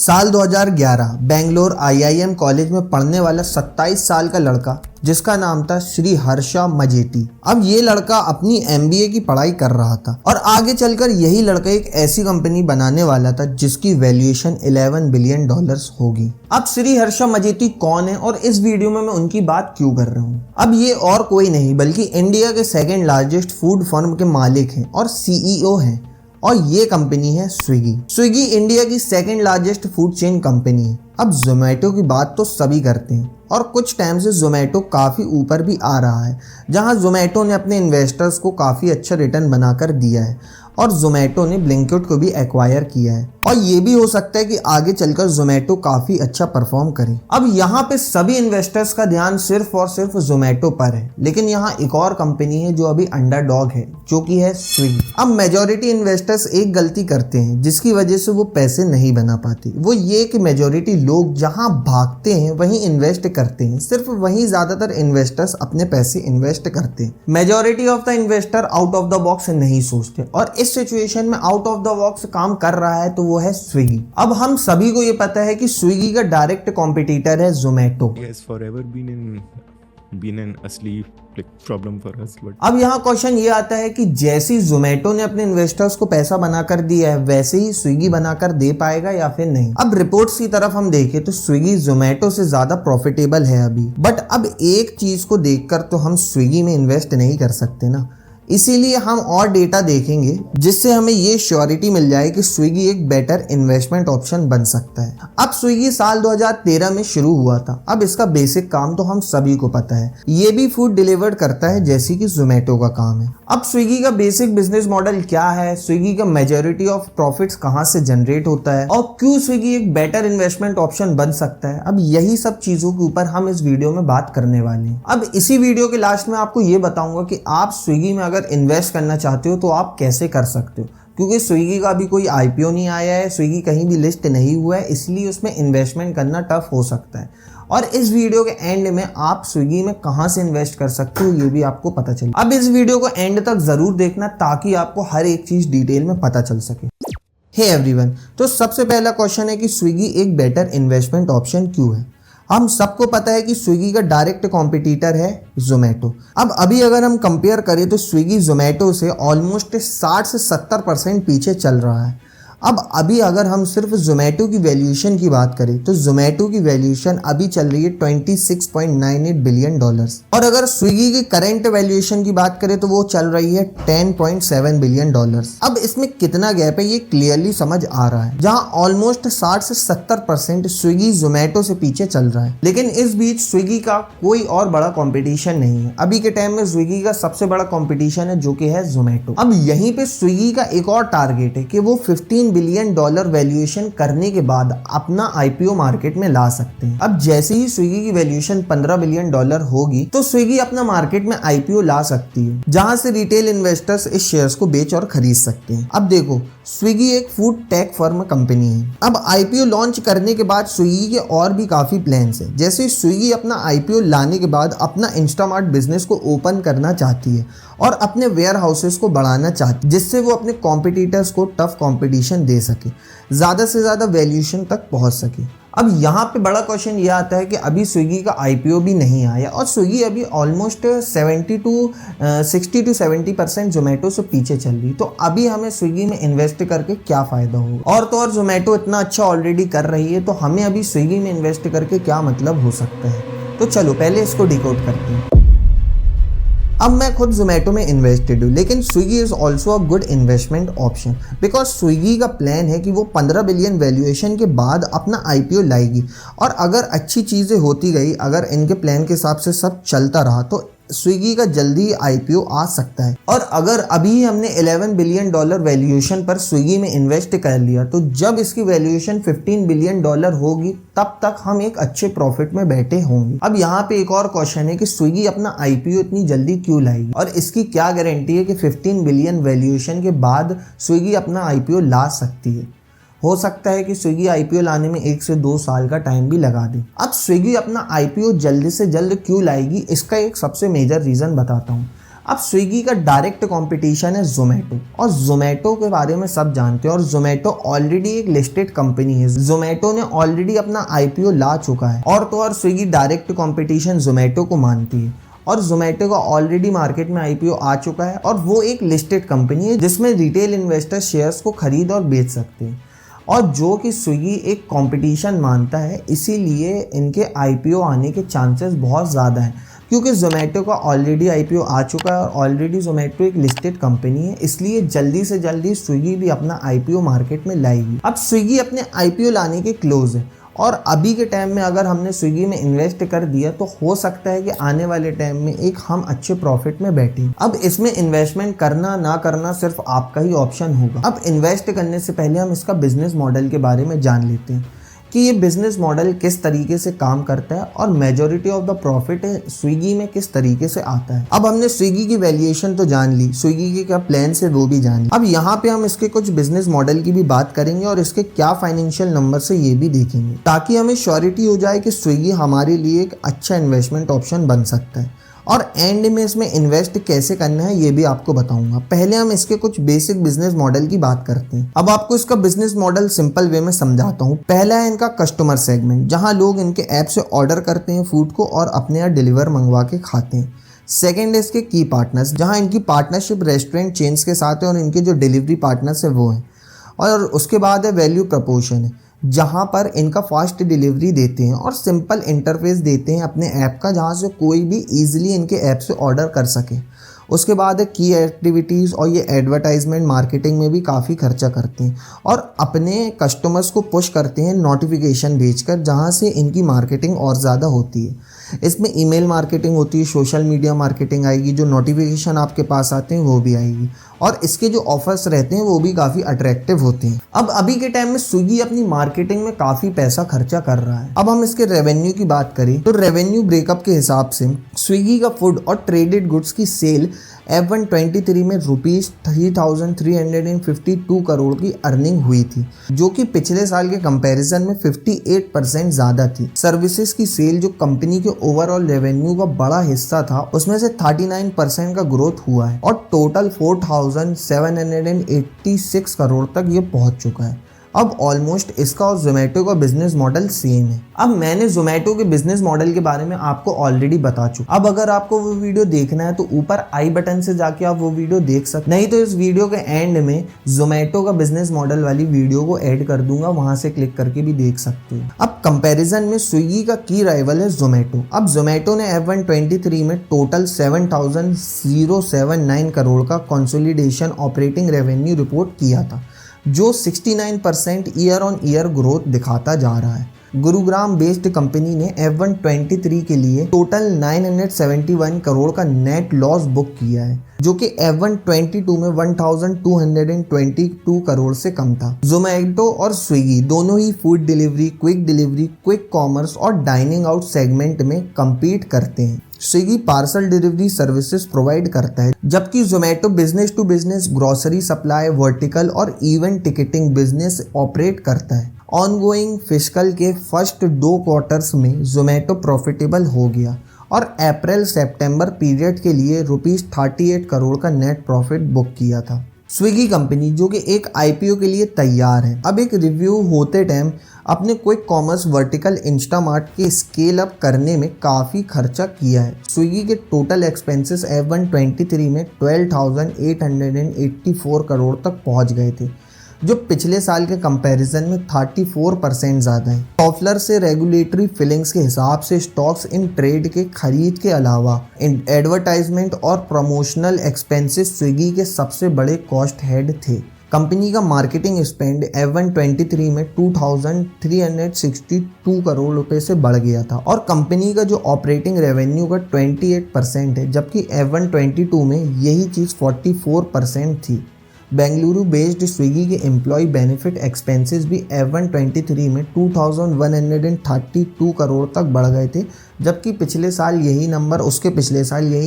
साल 2011 Bangalore IIM college में पढ़ने वाला 27 साल का लड़का जिसका नाम था श्री हर्ष मजेटी। अब ये लड़का अपनी एमबीए की पढ़ाई कर रहा था और आगे चलकर यही लड़का एक ऐसी कंपनी बनाने वाला था जिसकी वैल्यूएशन $11 बिलियन होगी। अब श्री हर्ष मजेटी कौन है और इस वीडियो में मैं उनकी बात क्यों कर रहा हूँ? अब ये और कोई नहीं बल्कि इंडिया के सेकेंड लार्जेस्ट फूड फर्म के मालिक हैं और सीईओ हैं और ये कंपनी है स्विगी। स्विगी इंडिया की second largest food chain company है। अब जोमेटो की बात तो सभी करते हैं और कुछ टाइम से जोमेटो काफ़ी ऊपर भी आ रहा है, जहां जोमेटो ने अपने इन्वेस्टर्स को काफ़ी अच्छा रिटर्न बनाकर दिया है और जोमेटो ने ब्लिंकिट को भी एक्वायर किया है और ये भी हो सकता है कि आगे चलकर जोमेटो काफ़ी अच्छा परफॉर्म करे। अब यहाँ पे सभी इन्वेस्टर्स का ध्यान सिर्फ और सिर्फ जोमेटो पर है, लेकिन यहाँ एक और कंपनी है जो अभी अंडरडॉग है, जो कि है स्विगी। अब मेजॉरिटी इन्वेस्टर्स एक गलती करते हैं जिसकी वजह से वो पैसे नहीं बना पाते, वो ये कि मेजॉरिटी लोग जहाँ भागते हैं वहीं इन्वेस्ट करते हैं, सिर्फ वहीं ज्यादातर इन्वेस्टर्स अपने पैसे इन्वेस्ट करते हैं। Majority of the investor out of the box नहीं सोचते और इस सिचुएशन में आउट ऑफ द बॉक्स काम कर रहा है तो वो है स्विगी। अब हम सभी को ये पता है कि स्विगी का डायरेक्ट कॉम्पिटिटर है जोमेटो। अब यहाँ क्वेश्चन ये आता है कि जैसे जोमेटो ने अपने इन्वेस्टर्स को पैसा बनाकर दिया है वैसे ही स्विगी बनाकर दे पाएगा या फिर नहीं। अब रिपोर्ट्स की तरफ हम देखें तो स्विगी जोमेटो से ज्यादा प्रॉफिटेबल है अभी, बट अब एक चीज को देखकर तो हम स्विगी में इन्वेस्ट नहीं कर सकते ना, इसीलिए हम और डेटा देखेंगे जिससे हमें ये श्योरिटी मिल जाए कि स्विगी एक बेटर इन्वेस्टमेंट ऑप्शन बन सकता है। अब स्विगी साल 2013 में शुरू हुआ था। अब इसका बेसिक काम तो हम सभी को पता है, ये भी फूड डिलीवर्ड करता है जैसे कि जोमेटो का काम है। अब स्विगी का बेसिक बिजनेस मॉडल क्या है, स्विगी का मेजॉरिटी ऑफ प्रॉफिट्स कहाँ से जनरेट होता है और क्यों स्विगी एक बेटर इन्वेस्टमेंट ऑप्शन बन सकता है, अब यही सब चीजों के ऊपर हम इस वीडियो में बात करने वाले हैं। अब इसी वीडियो के लास्ट में आपको ये बताऊंगा कि आप स्विगी में अगर इन्वेस्ट करना चाहते हो तो आप कैसे कर सकते हो, क्योंकि स्विगी का अभी कोई आईपीओ नहीं आया है, स्विगी कहीं भी लिस्ट नहीं हुआ है, इसलिए उसमें इन्वेस्टमेंट करना टफ हो सकता है। और इस वीडियो के एंड में आप स्विगी में कहां से इन्वेस्ट कर सकते हो ये भी आपको पता चले। अब इस वीडियो को एंड तक जरूर देखना ताकि आपको हर एक चीज डिटेल में पता चल सके। हे एवरीवन, तो सबसे पहला क्वेश्चन है कि स्विगी एक बेटर इन्वेस्टमेंट ऑप्शन क्यों है। हम सबको पता है कि स्विगी का डायरेक्ट कॉम्पिटिटर है जोमेटो। अब अभी अगर हम कंपेयर करें तो स्विगी जोमेटो से ऑलमोस्ट 60 से 70% पीछे चल रहा है। अब अभी अगर हम सिर्फ जोमेटो की वैल्यूएशन की बात करें तो जोमेटो की वैल्यूएशन अभी चल रही है $26.98 बिलियन और अगर स्विगी की करंट वैल्यूएशन की बात करें तो वो चल रही है $10.7 बिलियन। अब इसमें कितना गैप है ये क्लियरली समझ आ रहा है, जहां ऑलमोस्ट 60 से 70% स्विगी जोमेटो से पीछे चल रहा है। लेकिन इस बीच स्विगी का कोई और बड़ा कॉम्पिटिशन नहीं है। अभी के टाइम में स्विगी का सबसे बड़ा कॉम्पिटिशन है जो कि है जोमेटो। अब यहीं पे स्विगी का एक और टारगेट है कि वो $15 बिलियन वैल्यूएशन करने के बाद अपना आईपीओ मार्केट में ला सकते हैं। अब जैसे ही स्विगी की वैल्यूएशन $15 बिलियन होगी तो स्विगी अपना मार्केट में आईपीओ ला सकती है, जहां से रिटेल इन्वेस्टर्स इस शेयर्स को बेच और खरीद सकते हैं। अब देखो, स्विगी एक फूड टेक फर्म कंपनी है। अब आईपीओ लॉन्च करने के बाद स्विगी के और भी काफी प्लान्स हैं। जैसे स्विगी अपना आईपीओ लाने के बाद अपना इंस्टामार्ट बिजनेस को ओपन करना चाहती है और अपने वेयर हाउसेस को बढ़ाना चाहती है, जिससे वो अपने कॉम्पिटिटर्स को टफ कॉम्पिटिशन दे सके, ज़्यादा से ज़्यादा वैल्यूएशन तक पहुंच सके। अब यहाँ पे बड़ा क्वेश्चन ये आता है कि अभी स्विगी का आईपीओ भी नहीं आया और स्विगी अभी ऑलमोस्ट 60 to 70% जोमेटो से पीछे चल रही, तो अभी हमें स्विगी में इन्वेस्ट करके क्या फ़ायदा होगा। और तो और जोमेटो इतना अच्छा ऑलरेडी कर रही है, तो हमें अभी स्विगी में इन्वेस्ट करके क्या मतलब हो सकता है। तो चलो पहले इसको डिकोड करते हैं। अब मैं खुद जोमेटो में इन्वेस्टेड हूँ, लेकिन Swiggy is also a good investment option because Swiggy का प्लान है कि वो 15 बिलियन वैल्यूएशन के बाद अपना आईपीओ लाएगी और अगर अच्छी चीज़ें होती गई, अगर इनके प्लान के हिसाब से सब चलता रहा तो स्विगी का जल्दी आईपीओ आ सकता है। और अगर अभी हमने $11 बिलियन वैल्यूएशन पर स्विगी में इन्वेस्ट कर लिया तो जब इसकी वैल्यूएशन $15 बिलियन होगी तब तक हम एक अच्छे प्रॉफिट में बैठे होंगे। अब यहाँ पे एक और क्वेश्चन है कि स्विगी अपना आईपीओ इतनी जल्दी क्यों लाएगी और इसकी क्या गारंटी है कि 15 बिलियन वैल्यूएशन के बाद स्विगी अपना आईपीओ ला सकती है। हो सकता है कि स्विगी आईपीओ लाने में 1 से 2 साल का टाइम भी लगा दे। अब स्विगी अपना आईपीओ जल्दी से जल्द क्यों लाएगी, इसका एक सबसे मेजर रीज़न बताता हूँ। अब स्विगी का डायरेक्ट कंपटीशन है जोमेटो, और जोमेटो के बारे में सब जानते हैं, और जोमेटो ऑलरेडी एक लिस्टेड कंपनी है। जोमेटो ने ऑलरेडी अपना आईपीओ ला चुका है, और तो और स्विगी डायरेक्ट कंपटीशन जोमेटो को मानती है, और जोमेटो का ऑलरेडी मार्केट में आईपीओ आ चुका है, और वो एक लिस्टेड कंपनी है जिसमें रिटेल इन्वेस्टर शेयर्स को खरीद और बेच सकते हैं, और जो कि स्विगी एक कंपटीशन मानता है, इसीलिए इनके आईपीओ आने के चांसेस बहुत ज़्यादा हैं, क्योंकि जोमेटो का ऑलरेडी आईपीओ आ चुका है, और ऑलरेडी जोमेटो एक लिस्टेड कंपनी है, इसलिए जल्दी से जल्दी स्विगी भी अपना आईपीओ मार्केट में लाएगी। अब स्विगी अपने आईपीओ लाने के क्लोज है, और अभी के टाइम में अगर हमने स्विगी में इन्वेस्ट कर दिया तो हो सकता है कि आने वाले टाइम में एक हम अच्छे प्रॉफिट में बैठे। अब इसमें इन्वेस्टमेंट करना ना करना सिर्फ आपका ही ऑप्शन होगा। अब इन्वेस्ट करने से पहले हम इसका बिजनेस मॉडल के बारे में जान लेते हैं कि ये बिजनेस मॉडल किस तरीके से काम करता है, और majority of the profit Swiggy में किस तरीके से आता है। अब हमने स्विगी की वैल्यूएशन तो जान ली, स्विगी के क्या प्लान्स है वो भी जान ली। अब यहाँ पे हम इसके कुछ बिजनेस मॉडल की भी बात करेंगे, और इसके क्या फाइनेंशियल नंबर से ये भी देखेंगे, ताकि हमें श्योरिटी हो जाए कि स्विगी हमारे लिए एक अच्छा इन्वेस्टमेंट ऑप्शन बन सकता है। और एंड में इसमें इन्वेस्ट कैसे करना है ये भी आपको बताऊंगा। पहले हम इसके कुछ बेसिक बिजनेस मॉडल की बात करते हैं। अब आपको इसका बिजनेस मॉडल सिंपल वे में समझाता हूँ। पहला है इनका कस्टमर सेगमेंट, जहाँ लोग इनके ऐप से ऑर्डर करते हैं फूड को और अपने यहाँ डिलीवर मंगवा के खाते हैं। सेकेंड है इसके की पार्टनर्स, जहाँ इनकी पार्टनरशिप रेस्टोरेंट चेन्स के साथ है, और इनके जो डिलीवरी पार्टनर्स है वो हैं। और उसके बाद है वैल्यू प्रपोर्शन है, जहाँ पर इनका फास्ट डिलीवरी देते हैं और सिंपल इंटरफेस देते हैं अपने ऐप का, जहाँ से कोई भी इजीली इनके ऐप से ऑर्डर कर सके। उसके बाद है की एक्टिविटीज़, और ये एडवर्टाइजमेंट मार्केटिंग में भी काफ़ी खर्चा करते हैं, और अपने कस्टमर्स को पुश करते हैं नोटिफिकेशन भेजकर, जहाँ से इनकी मार्केटिंग और ज़्यादा होती है। इसमें ईमेल मार्केटिंग होती है, सोशल मीडिया मार्केटिंग आएगी, जो नोटिफिकेशन आपके पास आते हैं वो भी आएगी, और इसके जो ऑफर्स रहते हैं वो भी काफ़ी अट्रैक्टिव होते हैं। अब अभी के टाइम में स्विगी अपनी मार्केटिंग में काफ़ी पैसा खर्चा कर रहा है। अब हम इसके रेवेन्यू की बात करें तो रेवेन्यू ब्रेकअप के हिसाब से स्विगी का फूड और ट्रेडेड गुड्स की सेल F123 में ₹3,352 करोड़ की अर्निंग हुई थी, जो कि पिछले साल के कंपैरिजन में 58% ज़्यादा थी। सर्विसेज की सेल, जो कंपनी के ओवरऑल रेवेन्यू का बड़ा हिस्सा था, उसमें से 39% का ग्रोथ हुआ है, और टोटल 4,786 करोड़ तक ये पहुंच चुका है। अब ऑलमोस्ट इसका और जोमेटो का बिजनेस मॉडल सेम है। अब मैंने जोमेटो के बिजनेस मॉडल के बारे में आपको ऑलरेडी बता चुका। अब अगर आपको वो वीडियो देखना है तो ऊपर आई बटन से जाके आप वो वीडियो देख सकते, नहीं तो इस वीडियो के एंड में जोमेटो का बिजनेस मॉडल वाली वीडियो को ऐड कर दूंगा, वहां से क्लिक करके भी देख सकते हो। अब कंपेरिजन में स्विगी का की राइवल है जोमेटो। अब जोमेटो ने F123 में टोटल 7,079 करोड़ का कंसोलिडेशन ऑपरेटिंग रेवेन्यू रिपोर्ट किया था, जो 69% ईयर ऑन ईयर ग्रोथ दिखाता जा रहा है। गुरुग्राम बेस्ड कंपनी ने F123 के लिए टोटल 971 करोड़ का नेट लॉस बुक किया है, जो कि F122 में 1222 करोड़ से कम था। जोमेटो और स्विगी दोनों ही फूड डिलीवरी, क्विक कॉमर्स और डाइनिंग आउट सेगमेंट में compete करते हैं। Swiggy parcel delivery services provide करता है, जबकि Zomato business to business, grocery supply, vertical और इवेंट टिकटिंग बिजनेस ऑपरेट करता है। ऑनगोइंग फिस्कल के फर्स्ट 2 क्वार्टर्स में जोमेटो प्रॉफिटेबल हो गया, और अप्रैल सितंबर पीरियड के लिए ₹38 करोड़ का नेट प्रॉफिट बुक किया था। स्विगी कंपनी जो कि एक आईपीओ के लिए तैयार है। अब एक रिव्यू होते टाइम अपने क्विक कॉमर्स वर्टिकल इंस्टामार्ट के स्केल अप करने में काफ़ी खर्चा किया है। स्विगी के टोटल एक्सपेंसेस F123 में 12,884 करोड़ तक पहुंच गए थे, जो पिछले साल के कंपैरिजन में 34% ज़्यादा है। टॉफलर से रेगुलेटरी फिलिंग्स के हिसाब से स्टॉक्स इन ट्रेड के खरीद के अलावा एडवर्टाइजमेंट और प्रमोशनल एक्सपेंसेस स्विगी के सबसे बड़े कॉस्ट हेड थे। कंपनी का मार्केटिंग स्पेंड F123 में 2,362 करोड़ रुपए से बढ़ गया था, और कंपनी का जो ऑपरेटिंग रेवेन्यू का 28% है, जबकि F122 में यही चीज़ 44% थी। बेंगलुरु बेस्ड स्विगी के एम्प्लॉय बेनिफिट एक्सपेंसेस भी F123 में 2,132 करोड़ तक बढ़ गए थे, जबकि उसके पिछले साल यही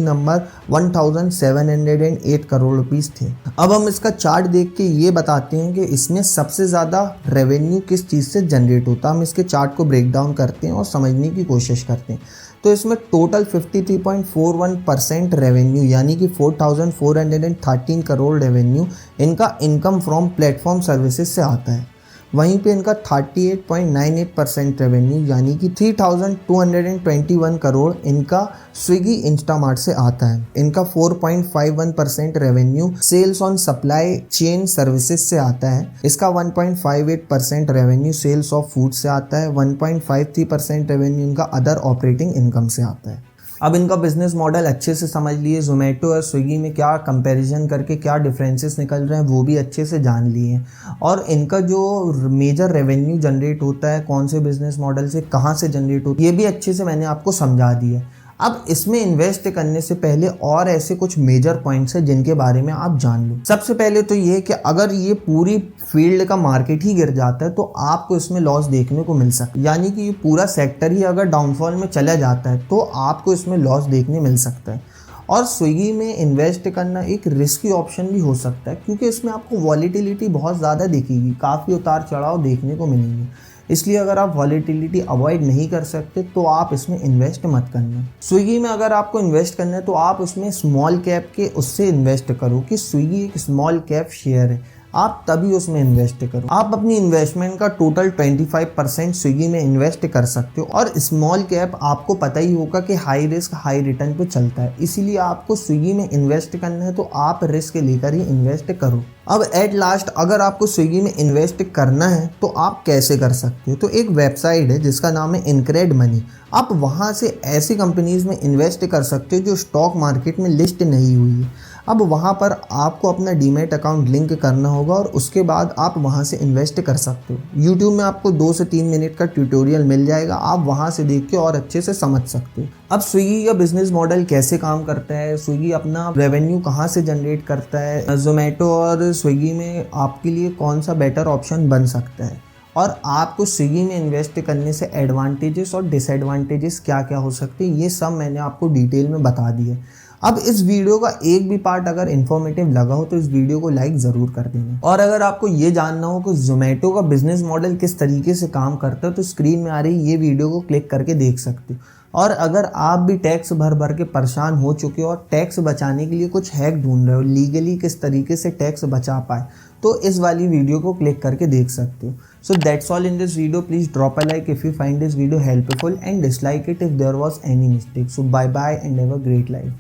नंबर 1,708 करोड़ रुपीस थे। अब हम इसका चार्ट देख के ये बताते हैं कि इसमें सबसे ज़्यादा रेवेन्यू किस चीज़ से जनरेट होता है। हम इसके चार्ट को ब्रेक डाउन करते हैं और समझने की कोशिश करते हैं तो इसमें टोटल 53.41% रेवेन्यू यानी कि 4,413 करोड़ रेवेन्यू इनका इनकम फ्रॉम प्लेटफॉर्म सर्विसेज से आता है। वहीं पे इनका 38.98% रेवेन्यू यानी कि 3,221 करोड़ इनका स्विगी इंस्टामार्ट से आता है। इनका 4.51% revenue sales on supply chain services से आता है। इसका 1.58% रेवेन्यू सेल्स ऑफ फूड से आता है। 1.53% रेवेन्यू इनका अदर ऑपरेटिंग इनकम से आता है। अब इनका बिजनेस मॉडल अच्छे से समझ लिए, जोमेटो और स्विगी में क्या कंपैरिजन करके क्या डिफरेंसेस निकल रहे हैं वो भी अच्छे से जान लिए, और इनका जो मेजर रेवेन्यू जनरेट होता है कौन से बिजनेस मॉडल से, कहाँ से जनरेट होता है, ये भी अच्छे से मैंने आपको समझा दिया। अब इसमें इन्वेस्ट करने से पहले और ऐसे कुछ मेजर पॉइंट्स हैं जिनके बारे में आप जान लो। सबसे पहले तो ये कि अगर ये पूरी फील्ड का मार्केट ही गिर जाता है तो आपको इसमें लॉस देखने को मिल सकता है, यानी कि ये पूरा सेक्टर ही अगर डाउनफॉल में चला जाता है तो आपको इसमें लॉस देखने मिल सकता है। और स्विगी में इन्वेस्ट करना एक रिस्की ऑप्शन भी हो सकता है क्योंकि इसमें आपको वॉलीटिलिटी बहुत ज़्यादा दिखेगी, काफ़ी उतार चढ़ाव देखने को मिलेंगे। इसलिए अगर आप वॉलीटिलिटी अवॉइड नहीं कर सकते तो आप इसमें इन्वेस्ट मत करना। स्विगी में अगर आपको इन्वेस्ट करना है तो आप उसमें स्मॉल कैप के उससे इन्वेस्ट करो कि स्विगी एक स्मॉल कैप शेयर है, आप तभी उसमें इन्वेस्ट करो। आप अपनी इन्वेस्टमेंट का टोटल 25% स्विगी में इन्वेस्ट कर सकते हो, और स्मॉल कैप आपको पता ही होगा कि हाई रिस्क हाई रिटर्न पे चलता है, इसीलिए आपको स्विगी में इन्वेस्ट करना है तो आप रिस्क लेकर ही इन्वेस्ट करो। अब एट लास्ट अगर आपको स्विगी में इन्वेस्ट करना है तो आप कैसे कर सकते हो, तो एक वेबसाइट है जिसका नाम है इनक्रेड मनी। आप वहाँ से ऐसी कंपनीज में इन्वेस्ट कर सकते हो जो स्टॉक मार्केट में लिस्ट नहीं हुई है। अब वहाँ पर आपको अपना डीमैट अकाउंट लिंक करना होगा और उसके बाद आप वहाँ से इन्वेस्ट कर सकते हो। यूट्यूब में आपको 2 से 3 मिनट का ट्यूटोरियल मिल जाएगा, आप वहाँ से देख के और अच्छे से समझ सकते हो। अब स्विगी का बिजनेस मॉडल कैसे काम करता है, स्विगी अपना रेवेन्यू कहाँ से जनरेट करता है, जोमेटो और स्विगी में आपके लिए कौन सा बेटर ऑप्शन बन सकता है, और आपको स्विगी में इन्वेस्ट करने से एडवांटेजेस और डिसएडवांटेजेस क्या क्या हो सकते हैं, ये सब मैंने आपको डिटेल में बता दिया। अब इस वीडियो का एक भी पार्ट अगर इन्फॉर्मेटिव लगा हो तो इस वीडियो को लाइक ज़रूर कर देना। और अगर आपको ये जानना हो कि जोमेटो का बिजनेस मॉडल किस तरीके से काम करता है तो स्क्रीन में आ रही ये वीडियो को क्लिक करके देख सकते हो। और अगर आप भी टैक्स भर के परेशान हो चुके हो और टैक्स बचाने के लिए कुछ हैक ढूंढ रहे हो, लीगली किस तरीके से टैक्स बचा पाए, तो इस वाली वीडियो को क्लिक करके देख सकते हो। So that's all in this video. Please drop a like if you find this video helpful and dislike it if there was any mistake. So bye bye and have a great life.